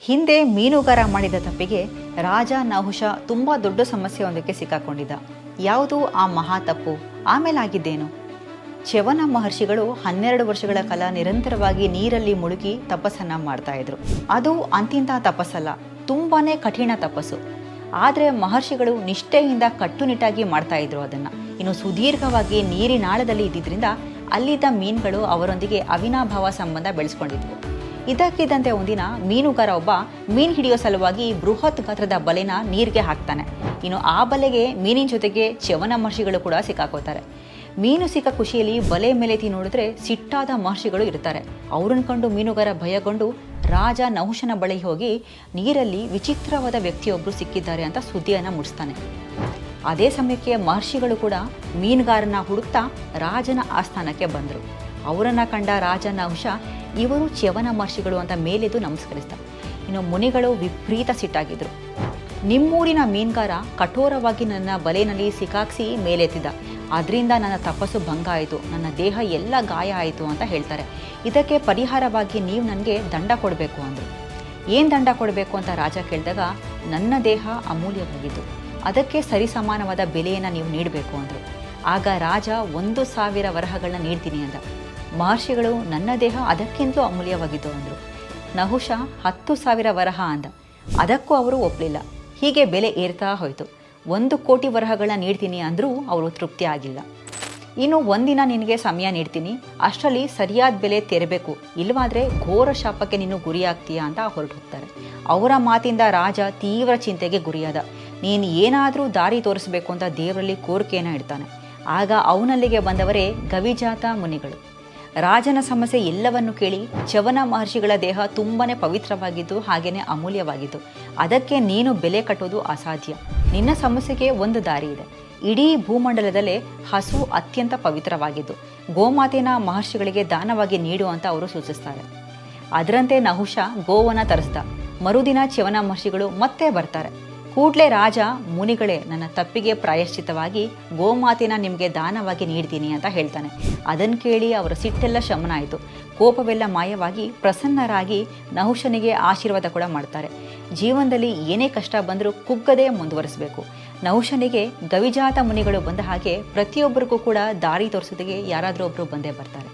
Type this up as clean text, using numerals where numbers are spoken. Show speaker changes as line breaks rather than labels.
ಹಿಂದೆ ಮೀನುಗಾರ ಮಾಡಿದ ತಪ್ಪಿಗೆ ರಾಜ ನಹುಷ ತುಂಬ ದೊಡ್ಡ ಸಮಸ್ಯೆಯೊಂದಕ್ಕೆ ಸಿಕ್ಕಾಕೊಂಡಿದ್ದ. ಯಾವುದು ಆ ಮಹಾ ತಪ್ಪು? ಆಮೇಲೆ ಆಗಿದ್ದೇನು? ಚ್ಯವನ ಮಹರ್ಷಿಗಳು 12 ವರ್ಷಗಳ ಕಾಲ ನಿರಂತರವಾಗಿ ನೀರಲ್ಲಿ ಮುಳುಗಿ ತಪಸ್ಸನ್ನು ಮಾಡ್ತಾ ಇದ್ರು. ಅದು ಅಂತಿಂತ ತಪಸ್ಸಲ್ಲ, ತುಂಬಾನೇ ಕಠಿಣ ತಪಸ್ಸು. ಆದರೆ ಮಹರ್ಷಿಗಳು ನಿಷ್ಠೆಯಿಂದ ಕಟ್ಟುನಿಟ್ಟಾಗಿ ಮಾಡ್ತಾ ಇದ್ರು ಅದನ್ನು. ಇನ್ನು ಸುದೀರ್ಘವಾಗಿ ನೀರಿನಾಳದಲ್ಲಿ ಇದ್ದಿದ್ದರಿಂದ ಅಲ್ಲಿದ್ದ ಮೀನುಗಳು ಅವರೊಂದಿಗೆ ಅವಿನಾಭಾವ ಸಂಬಂಧ ಬೆಳೆಸ್ಕೊಂಡಿದ್ವು. ಇದಕ್ಕಿದ್ದಂತೆ ಒಂದಿನ ಮೀನುಗಾರ ಒಬ್ಬ ಮೀನು ಹಿಡಿಯೋ ಸಲುವಾಗಿ ಬೃಹತ್ ಗಾತ್ರದ ಬಲೆನ ನೀರಿಗೆ ಹಾಕ್ತಾನೆ. ಇನ್ನು ಆ ಬಲೆಗೆ ಮೀನಿನ ಜೊತೆಗೆ ಚ್ಯವನ ಮಹರ್ಷಿಗಳು ಕೂಡ ಸಿಕ್ಕಾಕೋತಾರೆ. ಮೀನು ಸಿಕ್ಕ ಖುಷಿಯಲ್ಲಿ ಬಲೆ ಮೇಲೆತ್ತಿ ನೋಡಿದ್ರೆ ಸಿಟ್ಟಾದ ಮಹರ್ಷಿಗಳು ಇರ್ತಾರೆ. ಅವ್ರನ್ನ ಕಂಡು ಮೀನುಗಾರ ಭಯಗೊಂಡು ರಾಜ ನಹುಷನ ಬಳಿ ಹೋಗಿ ನೀರಲ್ಲಿ ವಿಚಿತ್ರವಾದ ವ್ಯಕ್ತಿಯೊಬ್ಬರು ಸಿಕ್ಕಿದ್ದಾರೆ ಅಂತ ಸುದ್ದಿಯನ್ನು ಮುಡಿಸ್ತಾನೆ. ಅದೇ ಸಮಯಕ್ಕೆ ಮಹರ್ಷಿಗಳು ಕೂಡ ಮೀನುಗಾರನ ಹುಡುಕ್ತಾ ರಾಜನ ಆಸ್ಥಾನಕ್ಕೆ ಬಂದರು. ಅವರನ್ನು ಕಂಡ ರಾಜ ನಹುಷ ಇವರು ಚ್ಯವನ ಮಹರ್ಷಿಗಳು ಅಂತ ಮೇಲೆದು ನಮಸ್ಕರಿಸ್ದ. ಇನ್ನು ಮುನಿಗಳು ವಿಪರೀತ ಸಿಟ್ಟಾಗಿದ್ರು. ನಿಮ್ಮೂರಿನ ಮೀನುಗಾರ ಕಠೋರವಾಗಿ ನನ್ನ ಬಲೆಯಲ್ಲಿ ಸಿಕ್ಕಾಕ್ಸಿ ಮೇಲೆತ್ತಿದ್ದ, ಅದರಿಂದ ನನ್ನ ತಪಸ್ಸು ಭಂಗ ಆಯಿತು, ನನ್ನ ದೇಹ ಎಲ್ಲ ಗಾಯ ಆಯಿತು ಅಂತ ಹೇಳ್ತಾರೆ. ಇದಕ್ಕೆ ಪರಿಹಾರವಾಗಿ ನೀವು ನನಗೆ ದಂಡ ಕೊಡಬೇಕು ಅಂದರು. ಏನು ದಂಡ ಕೊಡಬೇಕು ಅಂತ ರಾಜ ಕೇಳಿದಾಗ ನನ್ನ ದೇಹ ಅಮೂಲ್ಯವಾಗಿದ್ದು ಅದಕ್ಕೆ ಸರಿಸಮಾನವಾದ ಬೆಲೆಯನ್ನು ನೀವು ನೀಡಬೇಕು ಅಂದರು. ಆಗ ರಾಜ 1000 ವರಹಗಳನ್ನ ನೀಡ್ತೀನಿ ಅಂದ. ಮಹರ್ಷಿಗಳು ನನ್ನ ದೇಹ ಅದಕ್ಕಿಂತಲೂ ಅಮೂಲ್ಯವಾಗಿದ್ದು ಅಂದರು. ನಹುಷ 10,000 ವರಹ ಅಂದ. ಅದಕ್ಕೂ ಅವರು ಒಪ್ಪಲಿಲ್ಲ. ಹೀಗೆ ಬೆಲೆ ಏರ್ತಾ ಹೋಯಿತು. 1 ಕೋಟಿ ವರಹಗಳನ್ನ ನೀಡ್ತೀನಿ ಅಂದರೂ ಅವರು ತೃಪ್ತಿ ಆಗಿಲ್ಲ. ಇನ್ನು ಒಂದಿನ ನಿನಗೆ ಸಮಯ ನೀಡ್ತೀನಿ, ಅಷ್ಟರಲ್ಲಿ ಸರಿಯಾದ ಬೆಲೆ ತೆರಬೇಕು, ಇಲ್ಲವಾದರೆ ಘೋರ ಶಾಪಕ್ಕೆ ನೀನು ಗುರಿಯಾಗ್ತೀಯಾ ಅಂತ ಹೊರಟು ಹೋಗ್ತಾರೆ. ಅವರ ಮಾತಿಂದ ರಾಜ ತೀವ್ರ ಚಿಂತೆಗೆ ಗುರಿಯಾದ. ನೀನು ಏನಾದರೂ ದಾರಿ ತೋರಿಸಬೇಕು ಅಂತ ದೇವರಲ್ಲಿ ಕೋರಿಕೆಯನ್ನು ಇಡ್ತಾನೆ. ಆಗ ಅವನಲ್ಲಿಗೆ ಬಂದವರೇ ಗವಿಜಾತ ಮುನಿಗಳು. ರಾಜನ ಸಮಸ್ಯೆ ಎಲ್ಲವನ್ನು ಕೇಳಿ ಚ್ಯವನ ಮಹರ್ಷಿಗಳ ದೇಹ ತುಂಬಾ ಪವಿತ್ರವಾಗಿದ್ದು ಹಾಗೆಯೇ ಅಮೂಲ್ಯವಾಗಿದ್ದು, ಅದಕ್ಕೆ ನೀನು ಬೆಲೆ ಕಟ್ಟೋದು ಅಸಾಧ್ಯ. ನಿನ್ನ ಸಮಸ್ಯೆಗೆ ಒಂದು ದಾರಿ ಇದೆ. ಇಡೀ ಭೂಮಂಡಲದಲ್ಲೇ ಹಸು ಅತ್ಯಂತ ಪವಿತ್ರವಾಗಿದ್ದು ಗೋಮಾತೆನ ಮಹರ್ಷಿಗಳಿಗೆ ದಾನವಾಗಿ ನೀಡು ಅಂತ ಅವರು ಸೂಚಿಸ್ತಾರೆ. ಅದರಂತೆ ನಹುಷ ಗೋವನ್ನು ತರಿಸ್ದ. ಮರುದಿನ ಚ್ಯವನ ಮಹರ್ಷಿಗಳು ಮತ್ತೆ ಬರ್ತಾರೆ. ಕೂಡಲೇ ರಾಜ, ಮುನಿಗಳೇ, ನನ್ನ ತಪ್ಪಿಗೆ ಪ್ರಾಯಶ್ಚಿತವಾಗಿ ಗೋಮಾತೆನ ನಿಮಗೆ ದಾನವಾಗಿ ನೀಡ್ತೀನಿ ಅಂತ ಹೇಳ್ತಾನೆ. ಅದನ್ನು ಕೇಳಿ ಅವರ ಸಿಟ್ಟೆಲ್ಲ ಶಮನ ಆಯಿತು. ಕೋಪವೆಲ್ಲ ಮಾಯವಾಗಿ ಪ್ರಸನ್ನರಾಗಿ ನಹುಷನಿಗೆ ಆಶೀರ್ವಾದ ಕೂಡ ಮಾಡ್ತಾರೆ. ಜೀವನದಲ್ಲಿ ಏನೇ ಕಷ್ಟ ಬಂದರೂ ಕುಗ್ಗದೇ ಮುಂದುವರಿಸಬೇಕು. ನಹುಷನಿಗೆ ಗವಿಜಾತ ಮುನಿಗಳು ಬಂದ ಹಾಗೆ ಪ್ರತಿಯೊಬ್ಬರಿಗೂ ಕೂಡ ದಾರಿ ತೋರಿಸೋದಕ್ಕೆ ಯಾರಾದರೂ ಒಬ್ಬರು ಬಂದೇ ಬರ್ತಾರೆ.